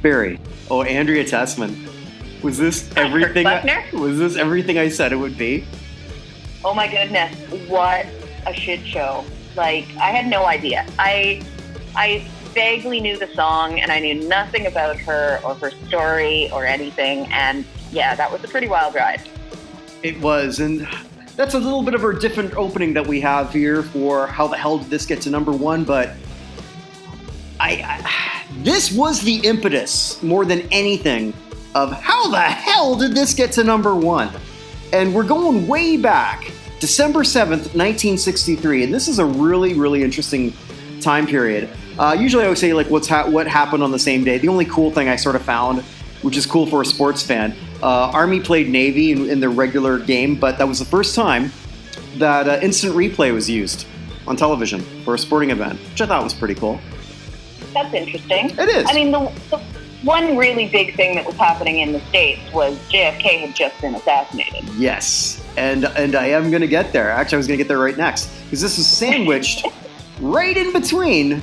Barry. Oh, Andrea Tessmann. Was this everything? Was this everything I said it would be? Oh my goodness! What a shit show! Like, I had no idea. I vaguely knew the song, and I knew nothing about her or her story or anything. And yeah, that was a pretty wild ride. It was, and that's a little bit of a different opening that we have here for how the hell did this get to number one. But this was the impetus more than anything of how the hell did this get to number one? And we're going way back, December 7th, 1963, and this is a really, really interesting time period. Usually I would say like what happened on the same day. The only cool thing I sort of found, which is cool for a sports fan, Army played Navy in their regular game, but that was the first time that instant replay was used on television for a sporting event, which I thought was pretty cool. That's interesting. It is. I mean, the one really big thing that was happening in the States was JFK had just been assassinated. Yes, and I am going to get there. Actually, I was going to get there right next, because this is sandwiched right in between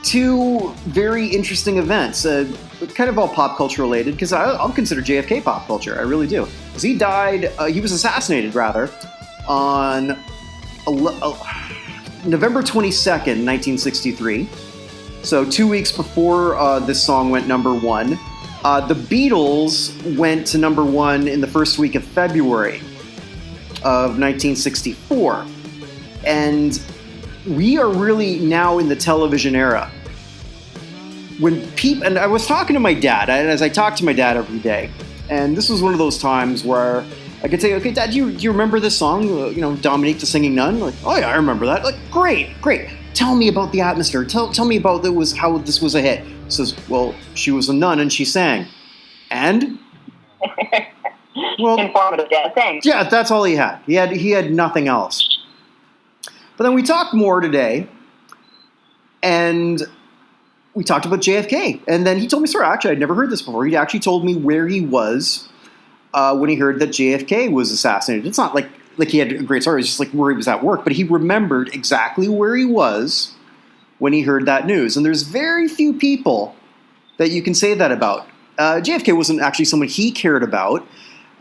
two very interesting events. Kind of all pop culture related, because I'll consider JFK pop culture. I really do. Because he died, he was assassinated, rather, on November 22nd, 1963. So 2 weeks before this song went number one. The Beatles went to number one in the first week of February of 1964. And we are really now in the television era. And I was talking to my dad, and as I talk to my dad every day, and this was one of those times where I could say, okay, Dad, do you remember this song? Dominique the Singing Nun? Like, oh yeah, I remember that. Like, great. Tell me about the atmosphere. Tell me about how this was a hit. He says, well, she was a nun and she sang. And? Well, informative dad, thanks. Yeah, that's all he had. He had nothing else. But then we talked more today, and we talked about JFK. And then he told me, sorry, actually, I'd never heard this before. He actually told me where he was when he heard that JFK was assassinated. It's not like he had a great story. It was just like where he was at work. But he remembered exactly where he was when he heard that news. And there's very few people that you can say that about. JFK wasn't actually someone he cared about,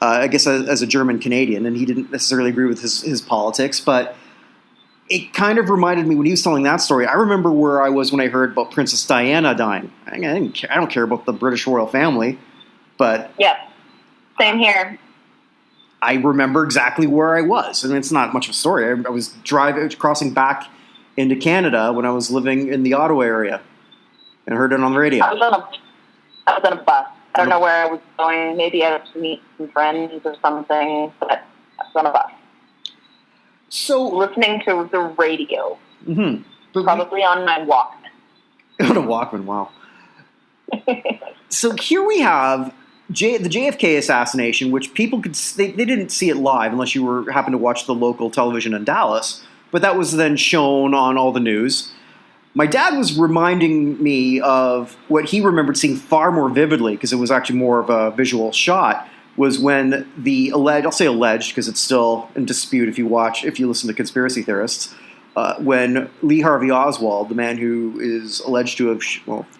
I guess as a German Canadian, and he didn't necessarily agree with his politics. But it kind of reminded me when he was telling that story. I remember where I was when I heard about Princess Diana dying. I don't care about the British royal family, but yep, same here. I remember exactly where I was. And it's not much of a story. I was crossing back into Canada when I was living in the Ottawa area and heard it on the radio. I was on a bus. I don't know where I was going. Maybe I was to meet some friends or something, but I was on a bus. So listening to the radio. Mm-hmm. Probably on my Walkman. On a Walkman, wow. So here we have the JFK assassination, which people they didn't see it live unless you happened to watch the local television in Dallas, but that was then shown on all the news. My dad was reminding me of what he remembered seeing far more vividly, because it was actually more of a visual shot, was when I'll say alleged because it's still in dispute if you listen to conspiracy theorists, when Lee Harvey Oswald, the man who is alleged to have,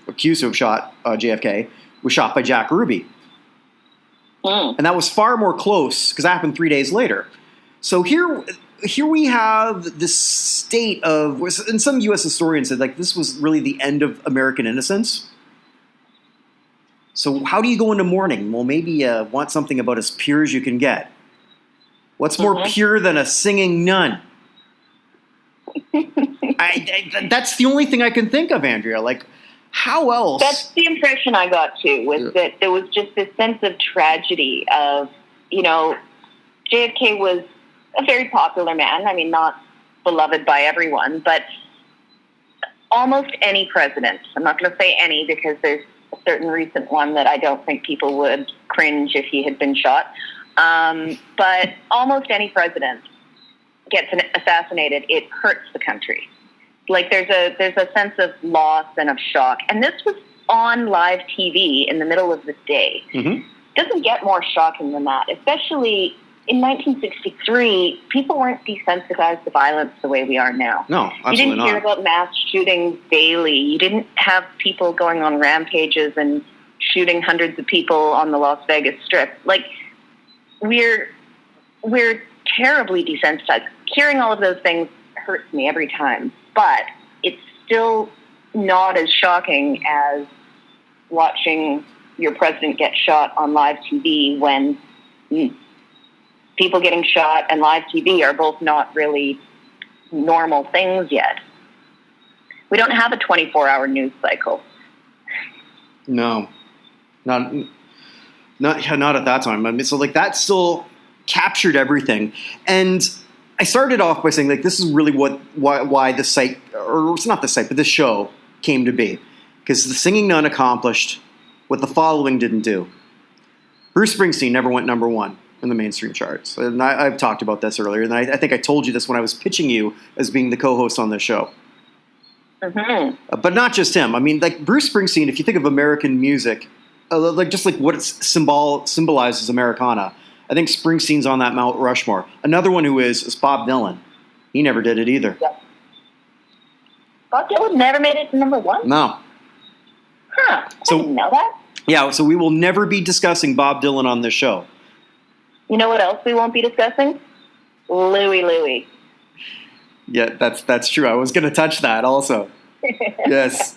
accused to have shot JFK, was shot by Jack Ruby. And that was far more close, because that happened 3 days later. So here we have this state of, and some U.S. historians said like this was really the end of American innocence. So how do you go into mourning? Well, maybe you want something about as pure as you can get. What's more pure than a singing nun? That's the only thing I can think of, Andrea. Like, how else? That's the impression I got too, was that there was just this sense of tragedy of, JFK was a very popular man. I mean, not beloved by everyone, but almost any president, I'm not going to say any because there's a certain recent one that I don't think people would cringe if he had been shot, but almost any president gets assassinated, it hurts the country. Like there's a sense of loss and of shock. And this was on live TV in the middle of the day. Mm-hmm. Doesn't get more shocking than that. Especially in 1963, people weren't desensitized to violence the way we are now. No, absolutely not. You didn't hear about mass shootings daily. You didn't have people going on rampages and shooting hundreds of people on the Las Vegas Strip. Like, we're terribly desensitized. Hearing all of those things hurts me every time, but it's still not as shocking as watching your president get shot on live TV, when people getting shot and live TV are both not really normal things yet. We don't have a 24-hour news cycle. No, not at that time. I mean, so like that still captured everything. And I started off by saying, like, this is really why the site, or it's not the site, but the show came to be, because the Singing Nun accomplished what the following didn't do. Bruce Springsteen never went number one in the mainstream charts. And I've talked about this earlier, and I think I told you this when I was pitching you as being the co-host on this show. Mm-hmm. But not just him. I mean, like, Bruce Springsteen, if you think of American music, like just like what it symbolizes Americana, I think Springsteen's on that Mount Rushmore. Another one who is Bob Dylan. He never did it either. Yeah. Bob Dylan never made it to number one? No. Huh. I didn't know that. Yeah, so we will never be discussing Bob Dylan on this show. You know what else we won't be discussing? Louie. Yeah, that's true. I was going to touch that also. Yes.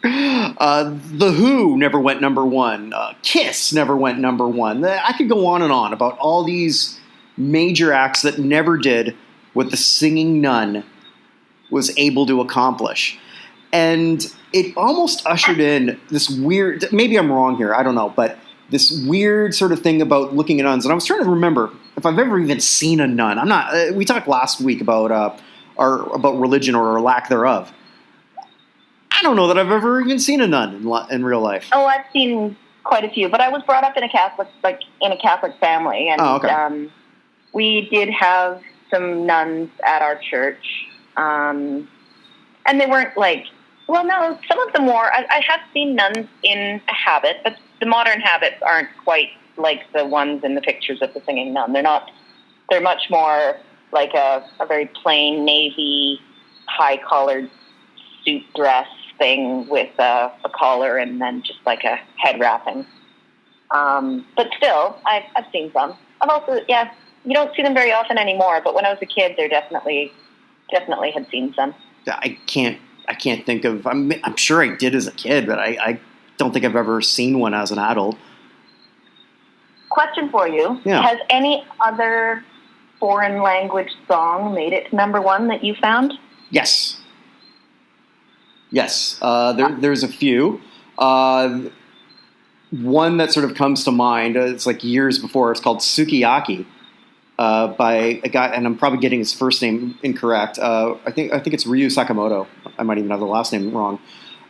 The Who never went number one. Kiss never went number one. I could go on and on about all these major acts that never did what the Singing Nun was able to accomplish. And it almost ushered in this weird, maybe I'm wrong here, I don't know, but this weird sort of thing about looking at nuns. And I was trying to remember if I've ever even seen a nun. I'm not, we talked last week about religion or our lack thereof. I don't know that I've ever even seen a nun in real life. Oh, I've seen quite a few, but I was brought up in a Catholic family, and we did have some nuns at our church, and they weren't like, well, no, some of them were. I have seen nuns in a habit, but the modern habits aren't quite like the ones in the pictures of the Singing Nun. They're not. They're much more like a very plain navy, high-collared suit dress thing with a collar and then just like a head wrapping. But still, I've seen some. I've also, you don't see them very often anymore, but when I was a kid, there definitely had seen some. I can't think of, I'm sure I did as a kid, but I don't think I've ever seen one as an adult. Question for you. Yeah. Has any other foreign language song made it to number one that you found? Yes. There's a few. One that sort of comes to mind, it's like years before, it's called Sukiyaki, by a guy, and I'm probably getting his first name incorrect. I think it's Ryu Sakamoto. I might even have the last name wrong.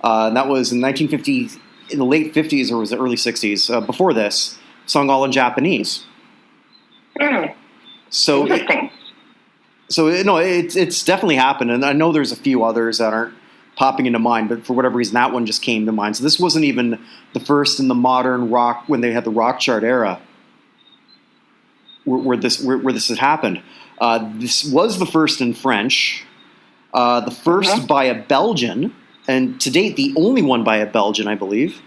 And that was in 1950, in the late 50s or was it early 60s, before this, sung all in Japanese. So it's definitely happened, and I know there's a few others that aren't popping into mind, but for whatever reason, that one just came to mind. So this wasn't even the first in the modern rock, when they had the rock chart era, where this had happened. This was the first in French, the first by a Belgian, and to date the only one by a Belgian, I believe.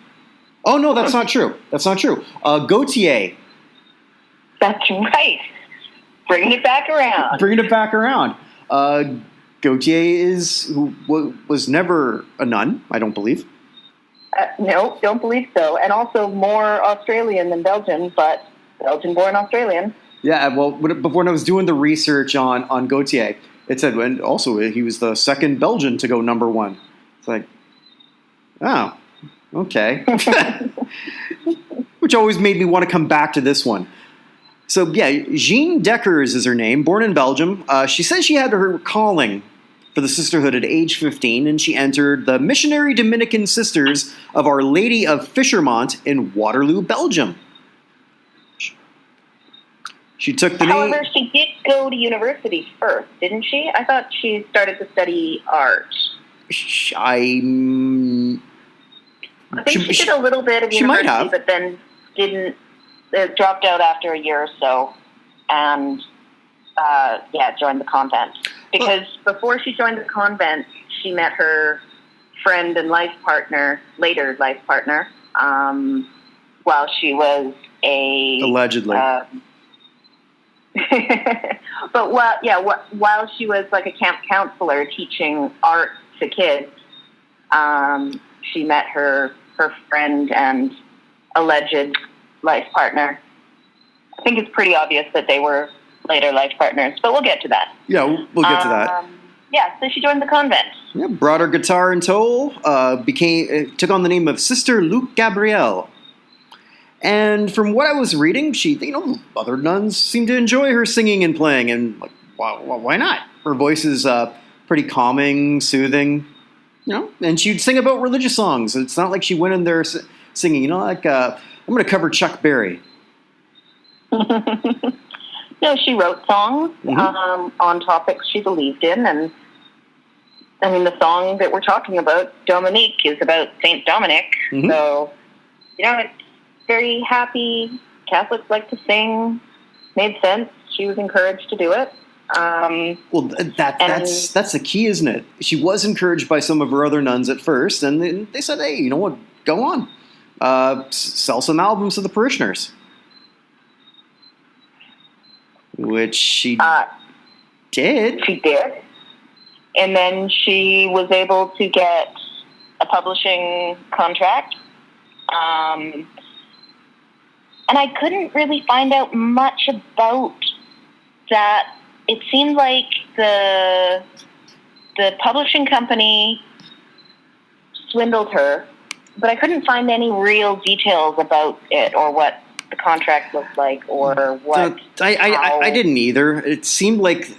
Oh no, that's not true. Gautier. That's right. Bringing it back around. Gautier was never a nun, I don't believe. No, don't believe so. And also more Australian than Belgian, but Belgian-born Australian. Yeah, well, but when I was doing the research on Gautier, it said, and also he was the second Belgian to go number one. It's like, oh, okay. Which always made me want to come back to this one. So, yeah, Jean Deckers is her name, born in Belgium. She says she had her calling for the sisterhood at age 15, and she entered the Missionary Dominican Sisters of Our Lady of Fishermont in Waterloo, Belgium. She took the name... However, she did go to university first, didn't she? I thought she started to study art. I think she did a little bit of university, but then didn't... dropped out after a year or so, and joined the convent. Because before she joined the convent, she met her friend and later life partner, while she was allegedly. But while she was like a camp counselor teaching art to kids, she met her friend and alleged life partner. I think it's pretty obvious that they were later life partners, but we'll get to that. Yeah, we'll get to that. Yeah, so she joined the convent. Yeah, brought her guitar in tow, took on the name of Sister Luke Gabrielle. And from what I was reading, other nuns seemed to enjoy her singing and playing, and like, why not? Her voice is pretty calming, soothing, and she'd sing about religious songs. It's not like she went in there singing, I'm going to cover Chuck Berry. No, she wrote songs on topics she believed in, and I mean, the song that we're talking about, Dominique, is about Saint Dominic. Mm-hmm. So, it's very happy. Catholics like to sing. Made sense. She was encouraged to do it. That's the key, isn't it? She was encouraged by some of her other nuns at first, and then they said, "Hey, you know what? Go on, sell some albums to the parishioners," which she did. She did, and then she was able to get a publishing contract. And I couldn't really find out much about that. It seemed like the publishing company swindled her, but I couldn't find any real details about it or what the contract looked like or what. I didn't either. It seemed like,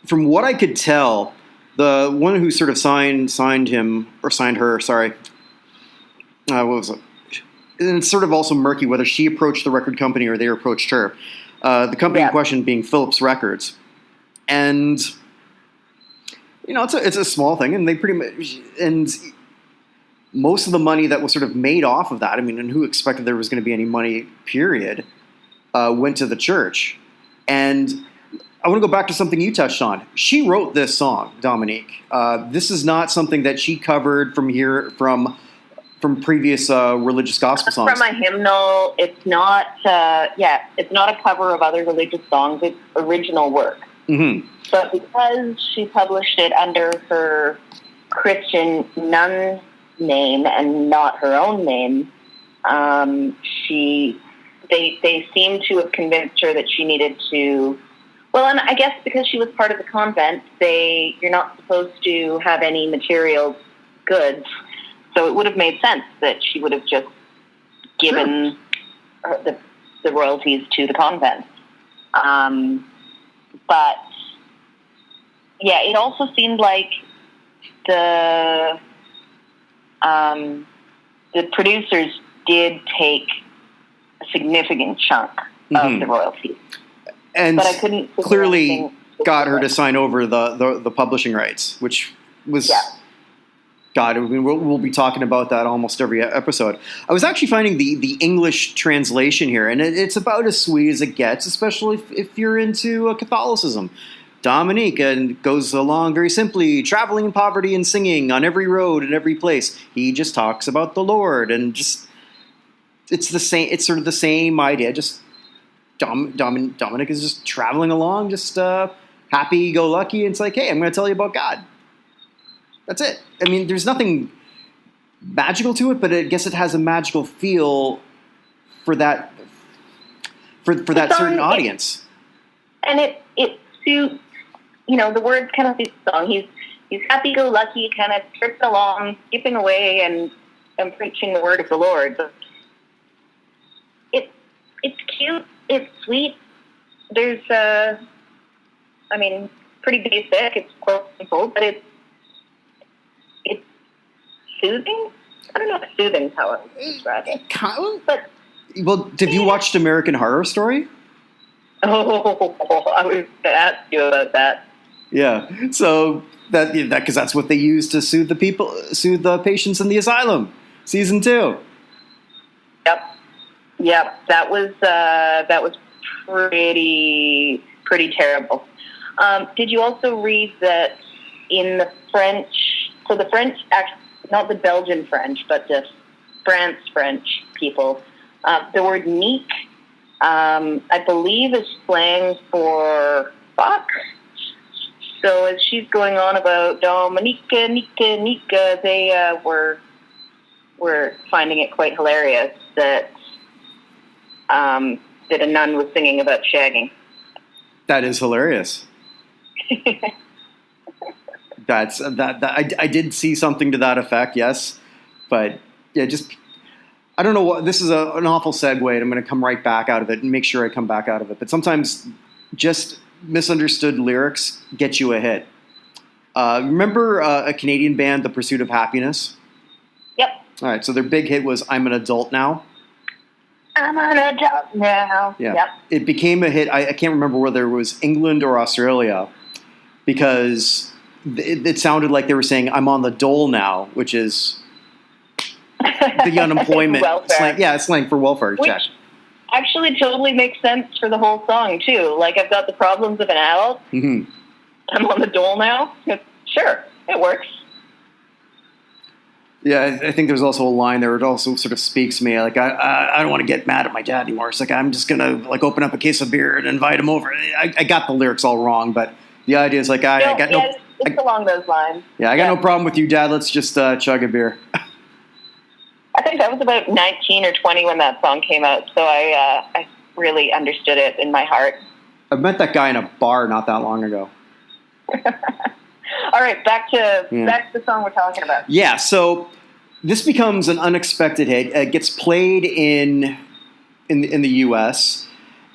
from what I could tell, the one who sort of signed her. Sorry, what was it? And it's sort of also murky whether she approached the record company or they approached her. The company in question being Philips Records. And, it's a small thing, and they pretty much, and most of the money that was sort of made off of that, and who expected there was going to be any money, period, went to the church. And I want to go back to something you touched on. She wrote this song, Dominique. This is not something that she covered from previous religious gospel songs. From a hymnal. It's not. It's not a cover of other religious songs. It's original work. Mm-hmm. But because she published it under her Christian nun name and not her own name, they seem to have convinced her that she needed to. Well, and I guess because she was part of the convent, you're not supposed to have any material goods. So it would have made sense that she would have just given the royalties to the convent. But, it also seemed like the producers did take a significant chunk of the royalties. And but I couldn't clearly got her to sign over the publishing rights, which was... Yeah. God, we'll be talking about that almost every episode. I was actually finding the English translation here, and it's about as sweet as it gets, especially if you're into Catholicism. Dominique goes along very simply, traveling in poverty and singing on every road and every place. He just talks about the Lord, and just it's the same. It's sort of the same idea. Just Dominic is just traveling along, just happy-go-lucky. And it's like, hey, I'm going to tell you about God. That's it. There's nothing magical to it, but I guess it has a magical feel for that that certain audience. And it suits, the words kind of fit the song. He's happy-go-lucky, kind of tripping along, skipping away, and preaching the word of the Lord. But it's cute. It's sweet. There's pretty basic. It's quite simple, but it's soothing? I don't know if soothing is how I would describe it. But, have you watched American Horror Story? Oh, I was going to ask you about that. Yeah, so because that's what they use to soothe the patients in the asylum. Season 2. Yep. That was pretty terrible. Did you also read that in the French? So the French actually. Not the Belgian French, but the French people. The word "nique," I believe, is slang for fuck. So as she's going on about Dominique, they were finding it quite hilarious that a nun was singing about shagging. That is hilarious. I did see something to that effect, yes, but yeah, just I don't know what this is an awful segue, and I'm going to come right back out of it and make sure I come back out of it. But sometimes just misunderstood lyrics get you a hit. Remember a Canadian band, The Pursuit of Happiness? Yep. All right, so their big hit was "I'm an Adult Now." I'm an adult now. Yeah. Yep. It became a hit. I can't remember whether it was England or Australia, because it sounded like they were saying, "I'm on the dole now," which is the unemployment slang. Yeah, it's slang for welfare check. Actually totally makes sense for the whole song, too. Like, I've got the problems of an adult. Mm-hmm. I'm on the dole now. Sure, it works. Yeah, I think there's also a line there that also sort of speaks to me. Like, I don't want to get mad at my dad anymore. It's like, I'm just going to, like, open up a case of beer and invite him over. I got the lyrics all wrong, but the idea is, like, it's along those lines. Yeah, I got no problem with you, Dad. Let's just chug a beer. I think I was about 19 or 20 when that song came out, so I really understood it in my heart. I met that guy in a bar not that long ago. All right, back to the song we're talking about. Yeah, so this becomes an unexpected hit. It gets played in the U.S.,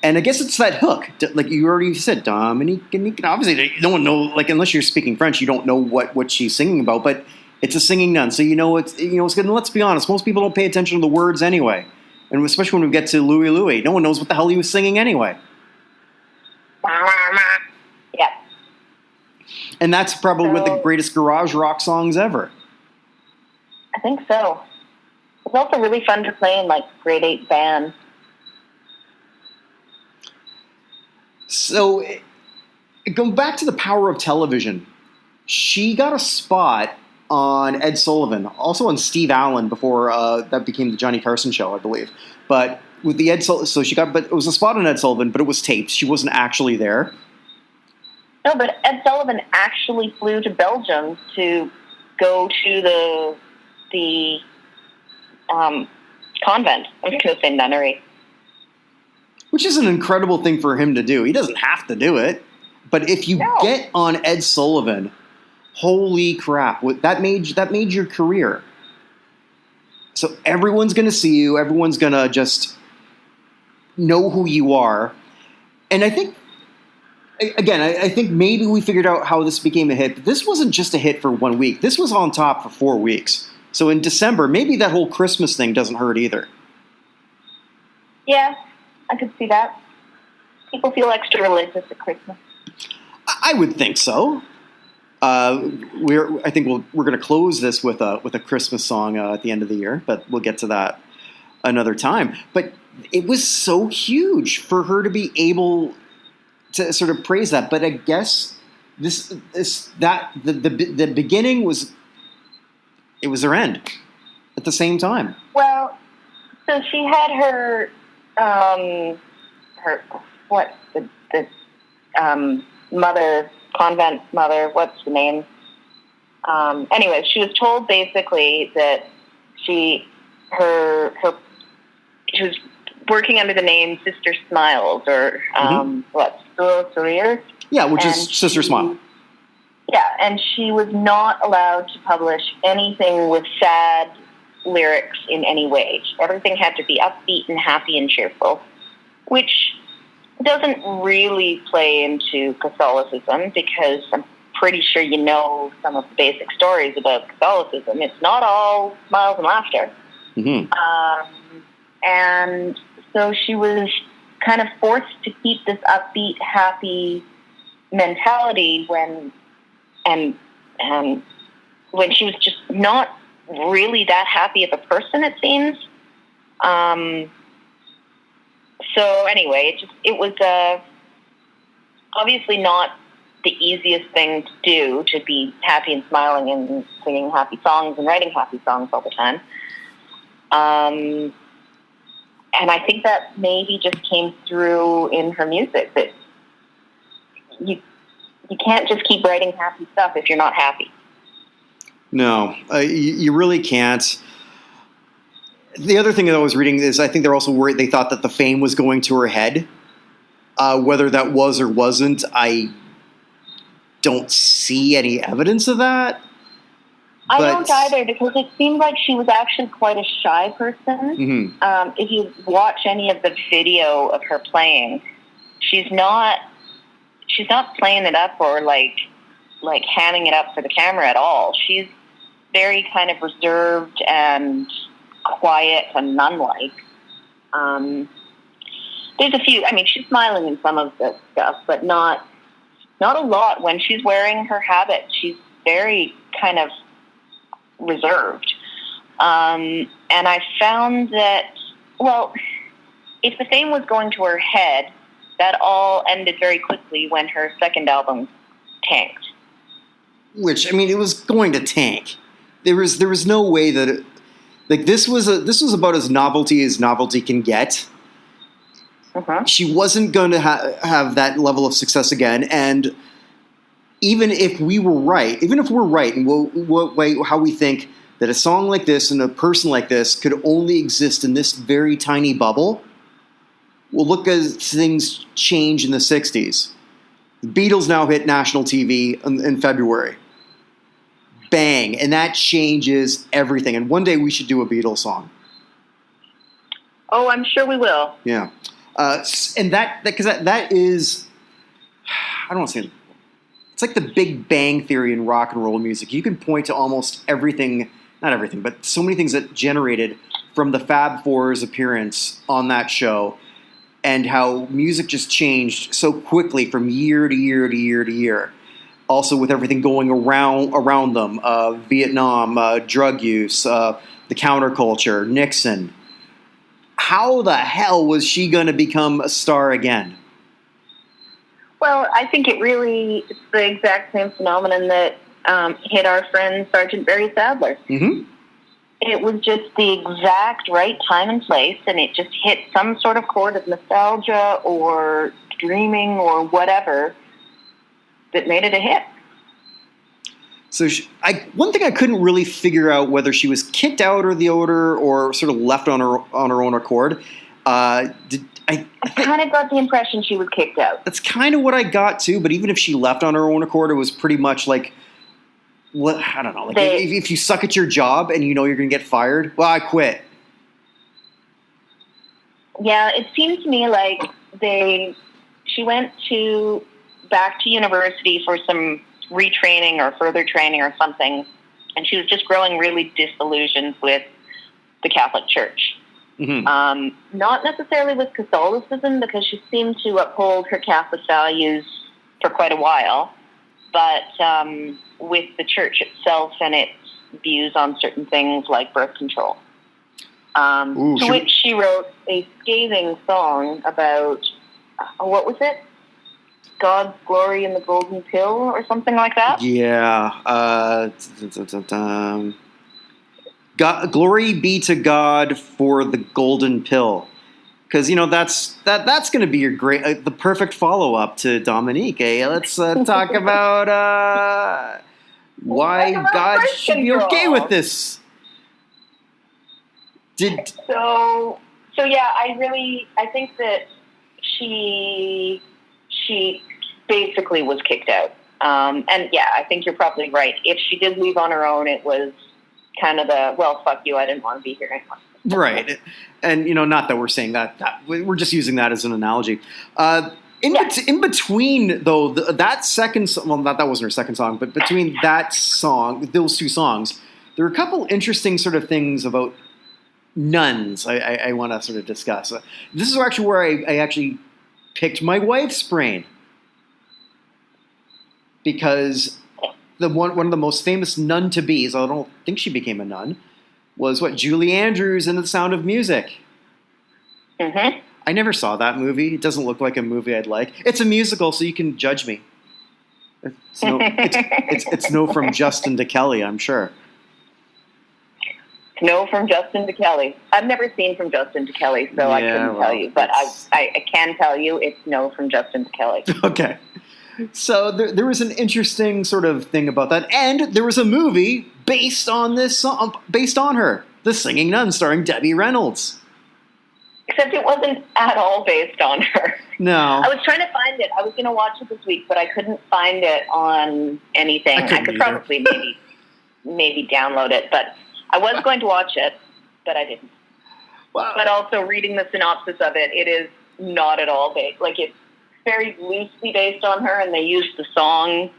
and I guess it's that hook. Like you already said, Dominique. Obviously, no one know. Like unless you're speaking French, you don't know what she's singing about. But it's a singing nun, so it's good. And let's be honest, most people don't pay attention to the words anyway, and especially when we get to Louie Louie, no one knows what the hell he was singing anyway. Yeah. And that's probably one of the greatest garage rock songs ever. I think so. It's also really fun to play in, like, grade 8 bands. So, going back to the power of television, she got a spot on Ed Sullivan, also on Steve Allen before that became the Johnny Carson show, I believe. But with the but it was a spot on Ed Sullivan, but it was taped. She wasn't actually there. No, but Ed Sullivan actually flew to Belgium to go to the convent. I was going to say nunnery. Which is an incredible thing for him to do. He doesn't have to do it. But if you get on Ed Sullivan, holy crap, that made your career. So everyone's going to see you. Everyone's going to just know who you are. And I think, again, I think maybe we figured out how this became a hit. But this wasn't just a hit for 1 week. This was on top for 4 weeks. So in December, maybe that whole Christmas thing doesn't hurt either. Yeah, I could see that. People feel extra religious at Christmas. I would think so. I think we're going to close this with a Christmas song at the end of the year, but we'll get to that another time. But it was so huge for her to be able to sort of praise that. But I guess the beginning was her end at the same time. Well, so she had her mother, convent mother, what's the name? Anyway, she was told basically that she was working under the name Sister Smiles, or Sourire? Yeah, which is Sister Smile. Yeah, and she was not allowed to publish anything with sad lyrics in any way. Everything had to be upbeat and happy and cheerful, which doesn't really play into Catholicism, because I'm pretty sure you know some of the basic stories about Catholicism. It's not all smiles and laughter. Mm-hmm. And so she was kind of forced to keep this upbeat, happy mentality when she was just not really that happy of a person, it seems. So anyway, it was obviously not the easiest thing to do, to be happy and smiling and singing happy songs and writing happy songs all the time. And I think that maybe just came through in her music, that you can't just keep writing happy stuff if you're not happy. No, you really can't. The other thing that I was reading is I think they're also worried. They thought that the fame was going to her head. Whether that was or wasn't, I don't see any evidence of that. I don't either, because it seemed like she was actually quite a shy person. Mm-hmm. If you watch any of the video of her playing, she's not playing it up or like hamming it up for the camera at all. She's very kind of reserved and quiet and nun-like. There's a few. I mean, she's smiling in some of the stuff, but not a lot. When she's wearing her habit, she's very kind of reserved. And I found that, well, if the fame was going to her head, that all ended very quickly when her second album tanked. Which, I mean, it was going to tank. There was no way that it, like this was about as novelty can get. Uh-huh. She wasn't going to have that level of success again, and even if we're right, and how we think that a song like this and a person like this could only exist in this very tiny bubble, well, look as things change in the 60s. The Beatles now hit national TV in February. Bang, and that changes everything. And one day we should do a Beatles song. Oh, I'm sure we will. Yeah. And that is, I don't want to say, it's like the Big Bang Theory in rock and roll music. You can point to almost everything, not everything, but so many things that generated from the Fab Four's appearance on that show, and how music just changed so quickly from year to year to year to year. Also with everything going around them, Vietnam, drug use, the counterculture, Nixon. How the hell was she going to become a star again? Well, I think it's the exact same phenomenon that hit our friend Sergeant Barry Sadler. Mm-hmm. It was just the exact right time and place, and it just hit some sort of chord of nostalgia or dreaming or whatever that made it a hit. So one thing I couldn't really figure out whether she was kicked out of the order or sort of left on her own accord. I kind of got the impression she was kicked out. That's kind of what I got too. But even if she left on her own accord, it was pretty much like, what, I don't know. Like if you suck at your job and you know you're going to get fired, well, I quit. Yeah, it seemed to me like she went back to university for some retraining or further training or something, and she was just growing really disillusioned with the Catholic Church. Mm-hmm. Not necessarily with Catholicism, because she seemed to uphold her Catholic values for quite a while, but with the Church itself and its views on certain things like birth control. Which she wrote a scathing song about, what was it? God's Glory in the Golden Pill or something like that? Yeah. Glory be to God for the golden pill. Because, that's going to be your great, the perfect follow-up to Dominique. Let's talk about why God should be okay with this. So yeah, I think that she basically was kicked out. And yeah, I think you're probably right. If she did leave on her own, it was kind of well, fuck you, I didn't want to be here anymore. Right. And, not that we're saying that we're just using that as an analogy. In between, though, that second, well, that wasn't her second song, but between that song, those two songs, there are a couple interesting sort of things about nuns I want to sort of discuss. This is actually where I actually picked my wife's brain. Because one of the most famous nun-to-bes, I don't think she became a nun, was Julie Andrews in The Sound of Music. Mm-hmm. I never saw that movie. It doesn't look like a movie I'd like. It's a musical, so you can judge me. It's no from Justin to Kelly, I'm sure. No, from Justin to Kelly. I've never seen From Justin to Kelly, so I couldn't tell you. But I can tell you it's no from Justin to Kelly. Okay. So there was an interesting sort of thing about that. And there was a movie based on this song, based on her. The Singing Nun, starring Debbie Reynolds. Except it wasn't at all based on her. No. I was trying to find it. I was going to watch it this week, but I couldn't find it on anything. I could probably maybe download it, but I was going to watch it, but I didn't. Wow. But also reading the synopsis of it, it is not at all based. Like, it's very loosely based on her, and they used the song,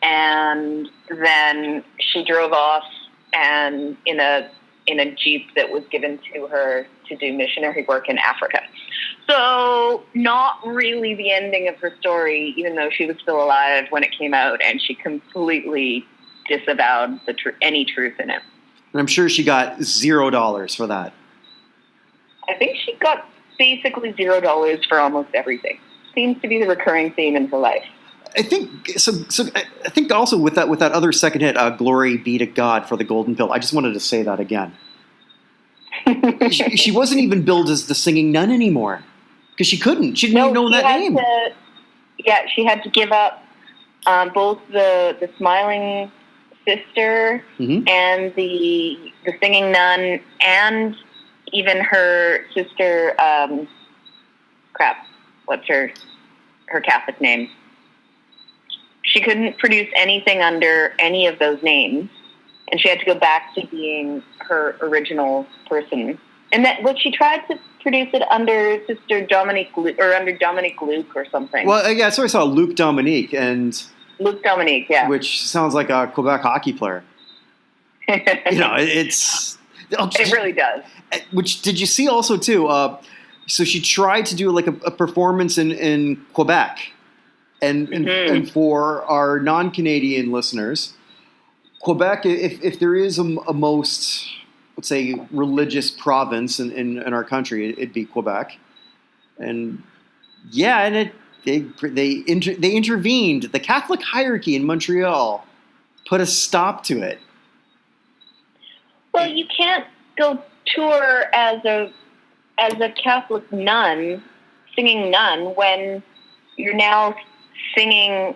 and then she drove off and in a Jeep that was given to her to do missionary work in Africa. So not really the ending of her story, even though she was still alive when it came out, and she completely disavowed any truth in it. And I'm sure she got $0 for that. I think she got basically $0 for almost everything. Seems to be the recurring theme in her life. I think so. I think also with that other second hit, "Glory Be to God" for the Golden Pill. I just wanted to say that again. she wasn't even billed as the Singing Nun anymore because she couldn't. She didn't even know that name. She had to give up both the Smiling Sister and the Singing Nun, and even her sister. What's her Catholic name? She couldn't produce anything under any of those names, and she had to go back to being her original person. And that, she tried to produce it under Sister Dominique, or under Dominique Luke or something. Well, yeah, so I saw Luke Dominique, Luke Dominique, yeah. Which sounds like a Quebec hockey player. It's... It really does. Which, did you see also, too, so she tried to do like a performance in Quebec. And for our non-Canadian listeners, Quebec, if there is a most, let's say, religious province in our country, it'd be Quebec. And yeah, and they intervened. The Catholic hierarchy in Montreal put a stop to it. Well, you can't go tour as a Catholic nun, singing nun, when you're now singing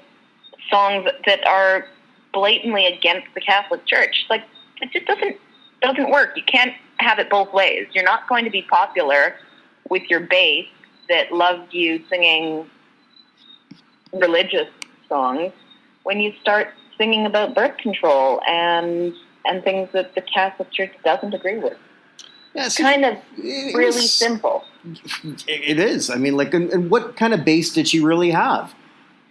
songs that are blatantly against the Catholic Church. Like, it just doesn't work. You can't have it both ways. You're not going to be popular with your base that loved you singing religious songs when you start singing about birth control and things that the Catholic Church doesn't agree with. Yeah, it's kind of really simple. It is. I mean, like, and what kind of base did she really have?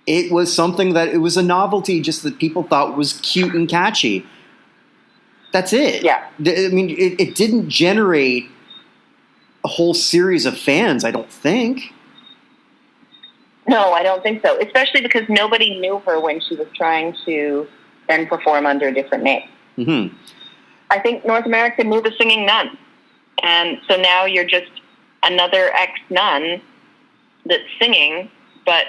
It was something that it was a novelty, just that people thought was cute and catchy. That's it. Yeah. I mean, it didn't generate a whole series of fans, I don't think. No, I don't think so. Especially because nobody knew her when she was trying to then perform under a different name. Mm-hmm. I think North America knew the Singing Nun. And so now you're just another ex-nun that's singing, but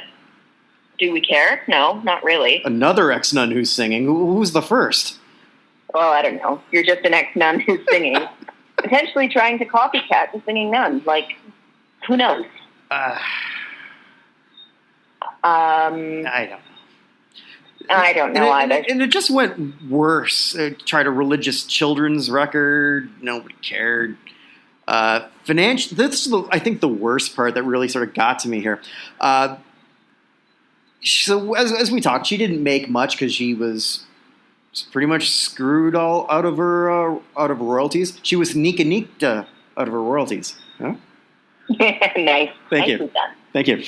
do we care? No, not really. Another ex-nun who's singing? Who's the first? Well, I don't know. You're just an ex-nun who's singing. Potentially trying to copycat the Singing Nun. Like, who knows? I don't know. I don't know either. And it just went worse. Tried a religious children's record. Nobody cared. Financial. This is, I think, the worst part that really sort of got to me here. So as we talked, she didn't make much because she was pretty much screwed all out of her royalties. She was neeked out of her royalties. Huh? Nice. Thank you. Thank you.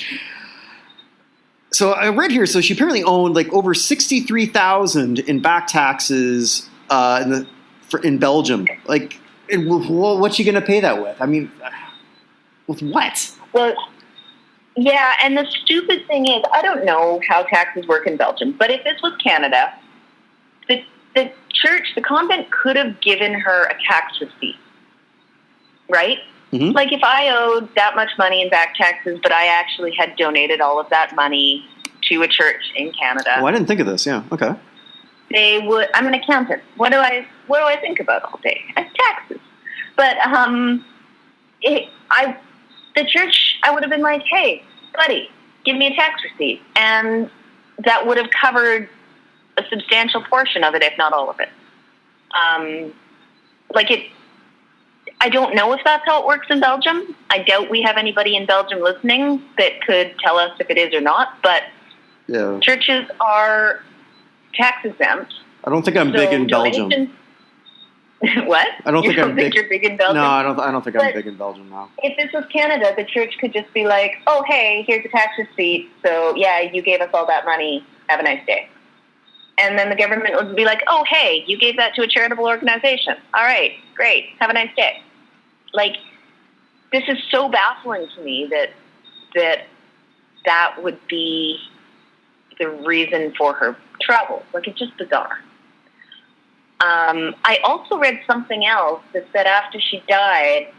So I read here. So she apparently owned like over $63,000 in back taxes in Belgium. Like, what's she going to pay that with? I mean, with what? Well, yeah, and the stupid thing is, I don't know how taxes work in Belgium, but if this was Canada, the church, the convent could have given her a tax receipt, right? Mm-hmm. Like if I owed that much money in back taxes, but I actually had donated all of that money to a church in Canada. Oh, I didn't think of this. Yeah, okay. I'm an accountant. What do I think about all day? Taxes. But the church, I would have been like, hey, buddy, give me a tax receipt. And that would have covered a substantial portion of it, if not all of it. I don't know if that's how it works in Belgium. I doubt we have anybody in Belgium listening that could tell us if it is or not, but churches are tax exempt. I don't think I'm big in Belgium. What? I don't think I'm big. You're big in Belgium? No, I don't think I'm big in Belgium now. If this was Canada, the church could just be like, oh, hey, here's a tax receipt. So, yeah, you gave us all that money. Have a nice day. And then the government would be like, oh, hey, you gave that to a charitable organization. All right, great. Have a nice day. Like, this is so baffling to me that would be the reason for her trouble. Like, it's just bizarre. I also read something else that said after she died,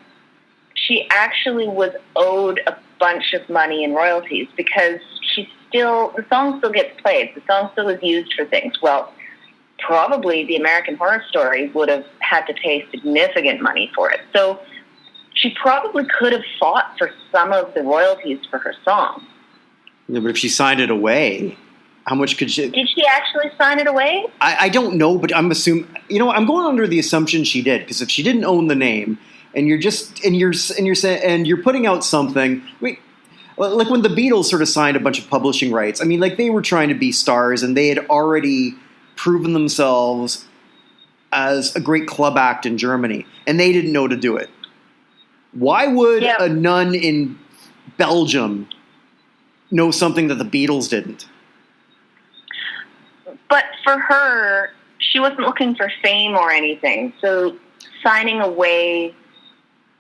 she actually was owed a bunch of money in royalties because the song still gets played. The song still is used for things. Well, probably the American Horror Story would have had to pay significant money for it. So she probably could have fought for some of the royalties for her song. Yeah, but if she signed it away, how much could she? Did she actually sign it away? I don't know, but I'm assuming. I'm going under the assumption she did, because if she didn't own the name, and you're putting out something. Like when the Beatles sort of signed a bunch of publishing rights. I mean, like they were trying to be stars, and they had already proven themselves as a great club act in Germany, and they didn't know to do it. Why would a nun in Belgium know something that the Beatles didn't? But for her, she wasn't looking for fame or anything. So signing away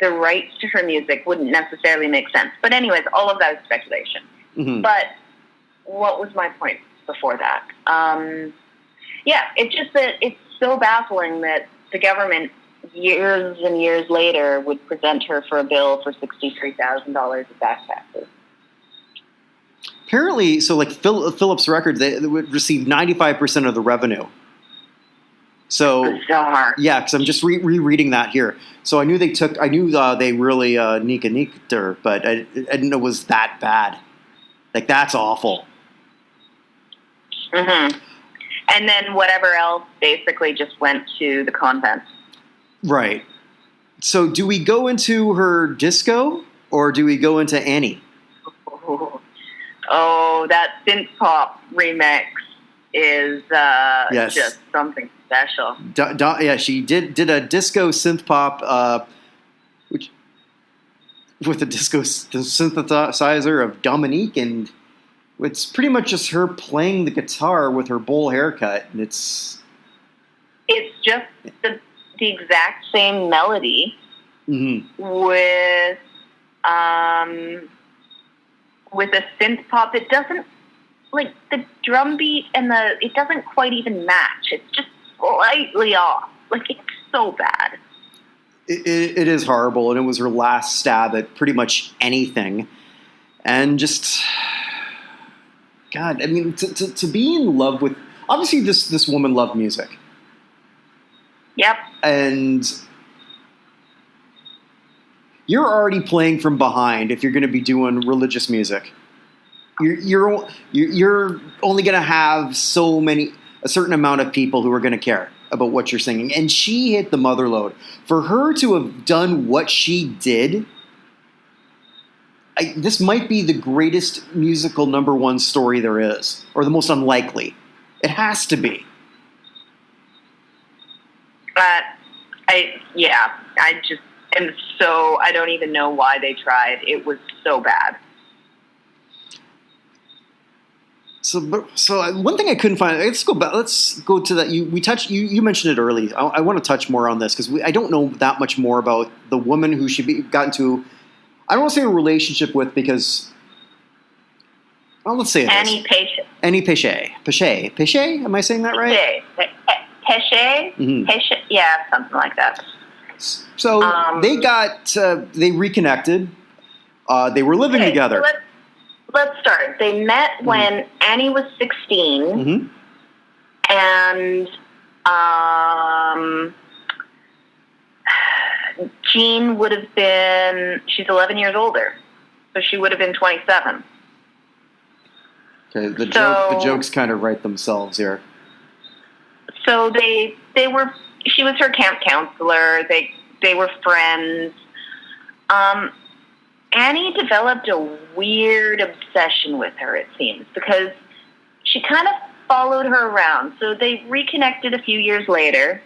the rights to her music wouldn't necessarily make sense. But anyways, all of that is speculation. Mm-hmm. But what was my point before that? It's just that it's so baffling that the government years and years later would present her for a bill for $63,000 of back taxes. Apparently, so like Phillips Records, they would receive 95% of the revenue. So bizarre. Yeah, because I'm just rereading that here. So I knew they really Nika her, but I didn't know it was that bad. Like that's awful. Mm-hmm. And then whatever else basically just went to the convent. Right. So do we go into her disco or do we go into Annie? Oh, that synth pop remix is just something special. She did a disco synth pop, which with a disco synthesizer of Dominique, and it's pretty much just her playing the guitar with her bowl haircut, and it's just the exact same melody with a synth pop that doesn't, like, the drum beat and it doesn't quite even match. It's just slightly off. Like, it's so bad. It is horrible, and it was her last stab at pretty much anything. And just, God, I mean, to be in love with, obviously this woman loved music. Yep. And you're already playing from behind if you're going to be doing religious music. You're only going to have a certain amount of people who are going to care about what you're singing. And she hit the mother load. For her to have done what she did, this might be the greatest musical number one story there is, or the most unlikely. It has to be. I don't even know why they tried. It was so bad. So one thing I couldn't find. Let's go back. Let's go to that. You mentioned it early. I want to touch more on this because I don't know that much more about the woman who she got into. I don't want to say a relationship with because. Well, let's say it Annie Pache. Annie Pache. Am I saying that right? Pache. Mm-hmm. Pache. Yeah, something like that. So they reconnected. They were living together. So let's start. They met when Annie was 16, And Jean would have been, she's 11 years older, so she would have been 27. Okay, the jokes kind of write themselves here. So they were, she was her camp counselor, they were friends. Annie developed a weird obsession with her, it seems, because she kind of followed her around. So they reconnected a few years later.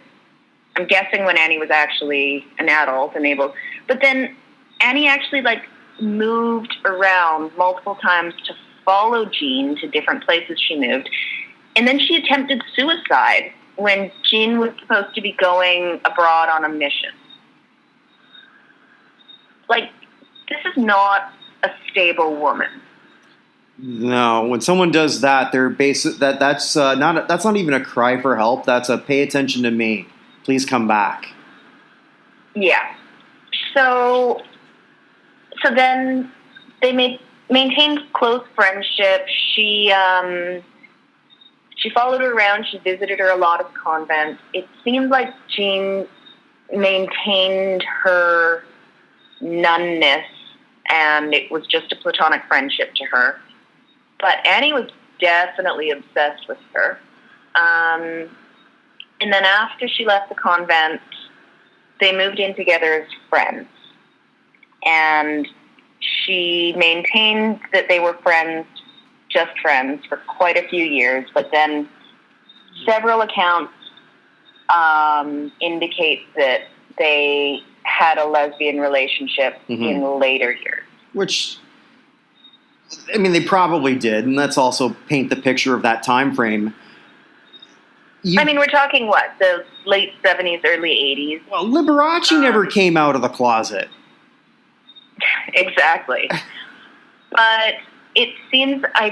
I'm guessing when Annie was actually an adult and able. But then Annie actually moved around multiple times to follow Jean to different places she moved. And then she attempted suicide when Jean was supposed to be going abroad on a mission. This is not a stable woman. No, when someone does that, they're that's not even a cry for help. That's a pay attention to me. Please come back. Yeah. So then they maintained close friendship. She followed her around. She visited her a lot of convents. It seemed like Jean maintained her nunness, and it was just a platonic friendship to her. But Annie was definitely obsessed with her. And then after she left the convent, they moved in together as friends. And she maintained that they were friends, just friends, for quite a few years. But then several accounts indicate that they had a lesbian relationship in later years. Which, I mean, they probably did, and let's also paint the picture of that time frame. We're talking, the late 70s, early 80s? Well, Liberace never came out of the closet. Exactly. But it seems, I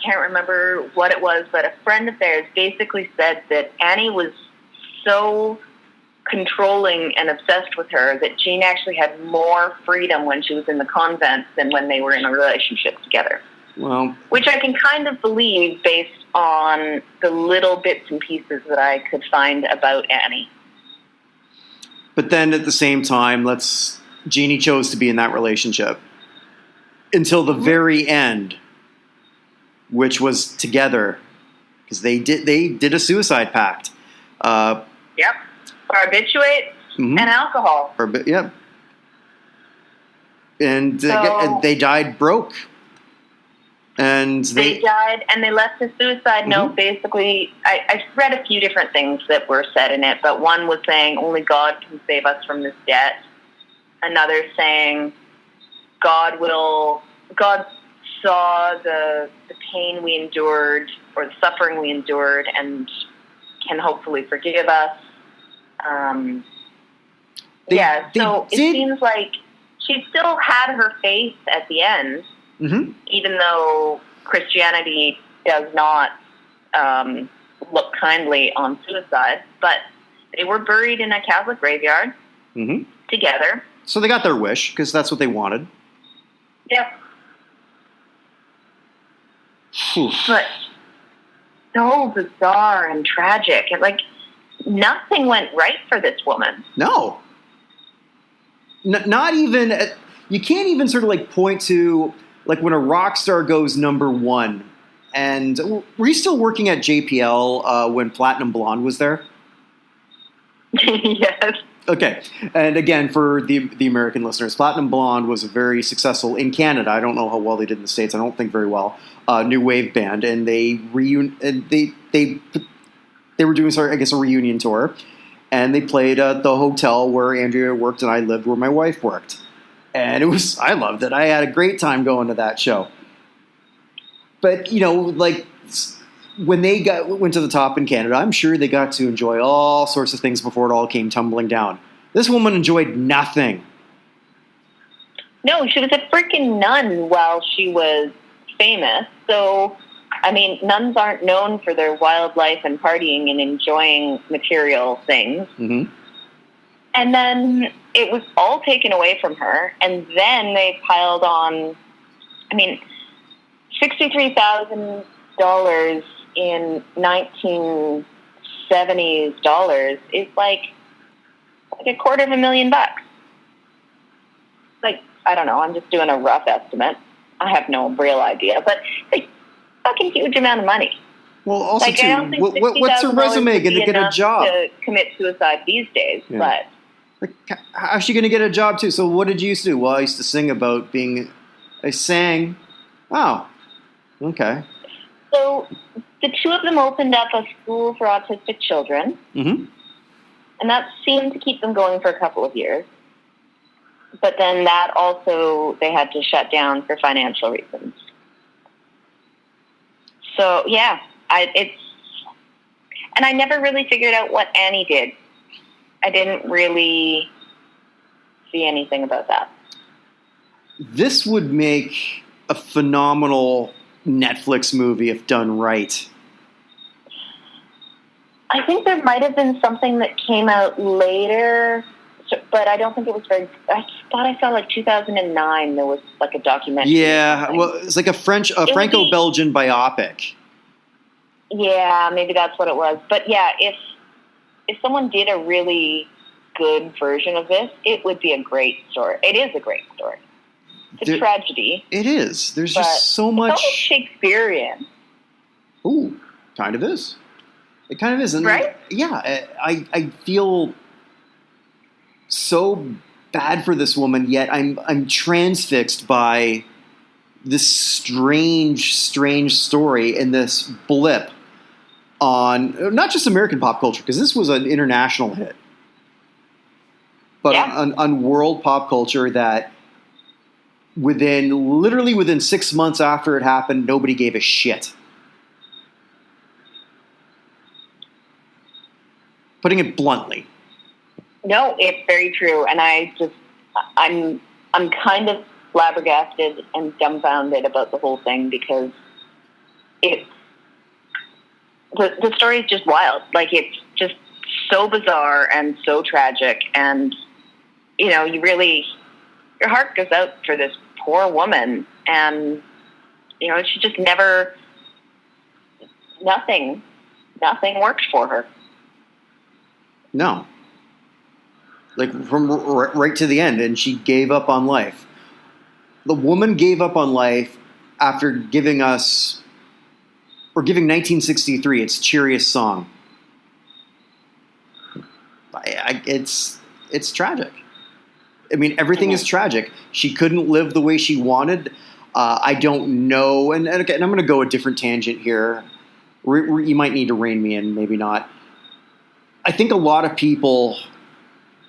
can't remember what it was, but a friend of theirs basically said that Annie was so controlling and obsessed with her that Jean actually had more freedom when she was in the convent than when they were in a relationship together. Well, which I can kind of believe based on the little bits and pieces that I could find about Annie. But then at the same time, Jeannie chose to be in that relationship until the very end, which was together, because they did a suicide pact. Yep. Barbiturates and alcohol. Yep. And they died broke. And they died, and they left a suicide note. Basically, I read a few different things that were said in it, but one was saying only God can save us from this debt. Another saying God saw the pain we endured or the suffering we endured and can hopefully forgive us. So it seems like she still had her faith at the end, even though Christianity does not look kindly on suicide. But they were buried in a Catholic graveyard together. So they got their wish, because that's what they wanted. Yep. But so bizarre and tragic. Nothing went right for this woman. No. Not even, you can't even sort of point to, when a rock star goes number one. And were you still working at JPL when Platinum Blonde was there? Yes. Okay. And again, for the American listeners, Platinum Blonde was very successful in Canada. I don't know how well they did in the States. I don't think very well. New wave band. And they were doing, a reunion tour. And they played at the hotel where Andrea worked and I lived where my wife worked. And I loved it. I had a great time going to that show. But, when they went to the top in Canada, I'm sure they got to enjoy all sorts of things before it all came tumbling down. This woman enjoyed nothing. No, she was a freaking nun while she was famous. So, nuns aren't known for their wild life and partying and enjoying material things. And then it was all taken away from her. And then they piled on, $63,000 in 1970s dollars is like $250,000. Like, I don't know, I'm just doing a rough estimate. I have no real idea, but like, fucking huge amount of money. Well, also, like, too, I don't think what's her resume going to get a job? To commit suicide these days, but... Like, how's she going to get a job, too? So what did you used to do? Well, I used to sing about being... I sang... Oh, okay. So the two of them opened up a school for autistic children, mm-hmm. and that seemed to keep them going for a couple of years. But then that also, they had to shut down for financial reasons. So, yeah, and I never really figured out what Annie did. I didn't really see anything about that. This would make a phenomenal Netflix movie if done right. I think there might have been something that came out later, but I don't think it was very... I thought I saw like 2009 there was like a documentary. Yeah, well, it's like a Franco-Belgian biopic. Yeah, maybe that's what it was. But yeah, if someone did a really good version of this, it would be a great story. It is a great story. It's a tragedy. It is. There's just so much... It's almost Shakespearean. Ooh, kind of is. It kind of is. And right? Yeah, I feel so bad for this woman, yet I'm transfixed by this strange story and this blip on not just American pop culture, because this was an international hit, but on world pop culture that within 6 months after it happened, nobody gave a shit. Putting it bluntly. No, it's very true, and I'm kind of flabbergasted and dumbfounded about the whole thing because the story is just wild. Like, it's just so bizarre and so tragic, and your heart goes out for this poor woman, and she just nothing worked for her. No. Like, from right to the end, and she gave up on life. The woman gave up on life after giving 1963 its cheeriest song. It's tragic. I mean, everything is tragic. She couldn't live the way she wanted. I don't know. And I'm going to go a different tangent here. You might need to rein me in, maybe not. I think a lot of people,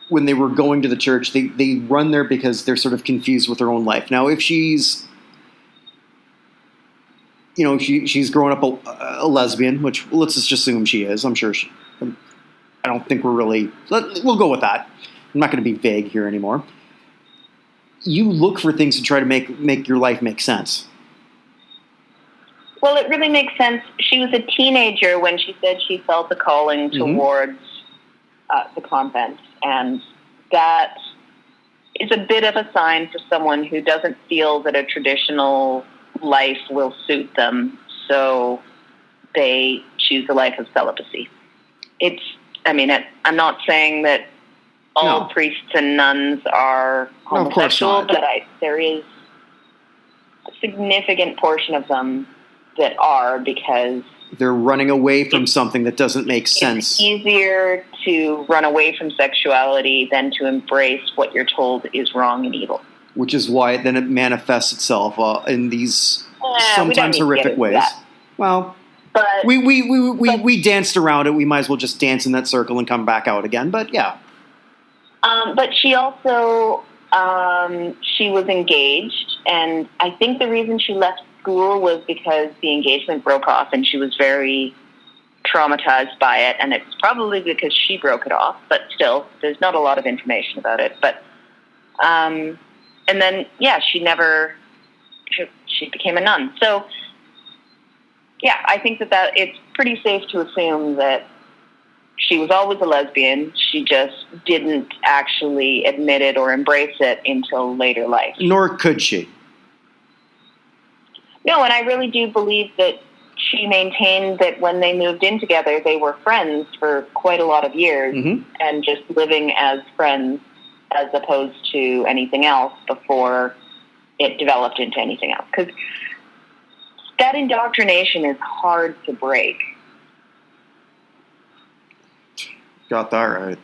when they were going to the church, they run there because they're sort of confused with their own life. Now, if she's, she's grown up a lesbian, which let's just assume she is. I'm sure I don't think we'll go with that. I'm not going to be vague here anymore. You look for things to try to make your life make sense. Well, it really makes sense. She was a teenager when she said she felt a calling towards the convent, and that is a bit of a sign for someone who doesn't feel that a traditional life will suit them, so they choose a life of celibacy. I'm not saying that all priests and nuns are homosexual, but there is a significant portion of them that are, because they're running away from something that doesn't make sense. It's easier to run away from sexuality than to embrace what you're told is wrong and evil. Which is why then it manifests itself in these sometimes horrific ways. Well, but we danced around it. We might as well just dance in that circle and come back out again. But yeah. But she also she was engaged, and I think the reason she left school was because the engagement broke off, and she was very traumatized by it, and it's probably because she broke it off, but still, there's not a lot of information about it. But and then she became a nun. So I think that it's pretty safe to assume that she was always a lesbian. She just didn't actually admit it or embrace it until later life. Nor could she. No, and I really do believe that she maintained that when they moved in together, they were friends for quite a lot of years and just living as friends as opposed to anything else before it developed into anything else. Because that indoctrination is hard to break. Got that right.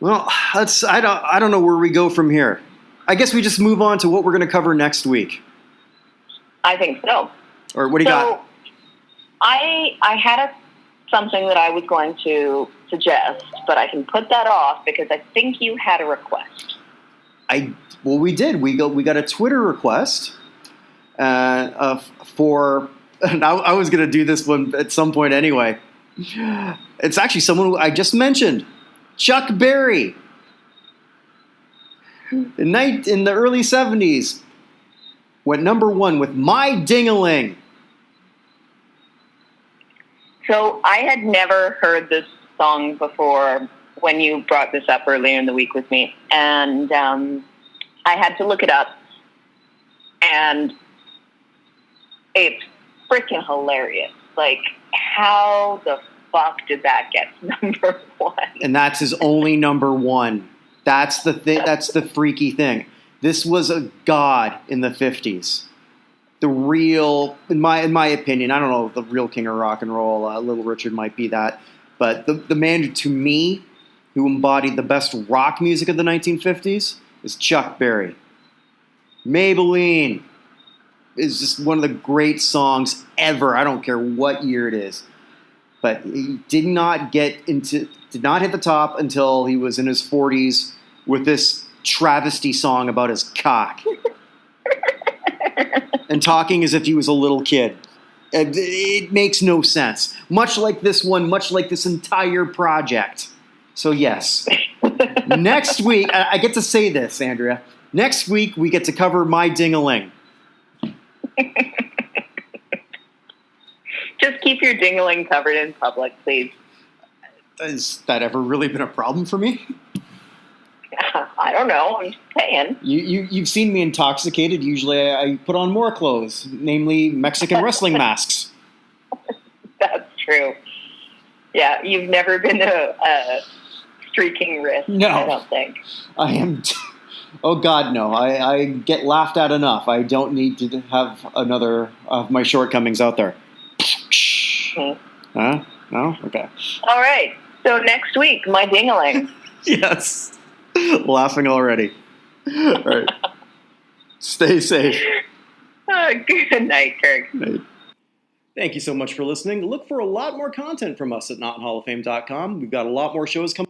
Well, I don't know where we go from here. I guess we just move on to what we're going to cover next week. I think so. Or what do you got? I had something that I was going to suggest, but I can put that off because I think you had a request. We did. We got a Twitter request for. And I was going to do this one at some point anyway. It's actually someone who I just mentioned, Chuck Berry. In the early 70s, went number one with My Ding-a-Ling. So I had never heard this song before when you brought this up earlier in the week with me. And I had to look it up. And it's freaking hilarious. Like, how the fuck did that get number one? And that's his only number one. That's the that's the freaky thing. This was a god in the 50s. The real, in my opinion, I don't know if the real king of rock and roll, Little Richard might be that, but the man to me who embodied the best rock music of the 1950s is Chuck Berry. Maybelline is just one of the great songs ever. I don't care what year it is. But he did not hit the top until he was in his 40s with this travesty song about his cock. And talking as if he was a little kid. It makes no sense. Much like this one, much like this entire project. So yes. Next week, I get to say this, Andrea. Next week, we get to cover My Ding-a-Ling. Just keep your ding-a-ling covered in public, please. Has that ever really been a problem for me? I don't know. I'm just saying. You've seen me intoxicated. Usually I put on more clothes, namely Mexican wrestling masks. That's true. Yeah, you've never been a streaking wrist, no, I don't think. I am... Oh, God, no. I get laughed at enough. I don't need to have another of my shortcomings out there. Huh? No? Okay. All right. So next week, My Ding-a-ling. Yes. Laughing already. All right. Stay safe. Good night, Kirk. Night. Thank you so much for listening. Look for a lot more content from us at notinhallofame.com. We've got a lot more shows coming.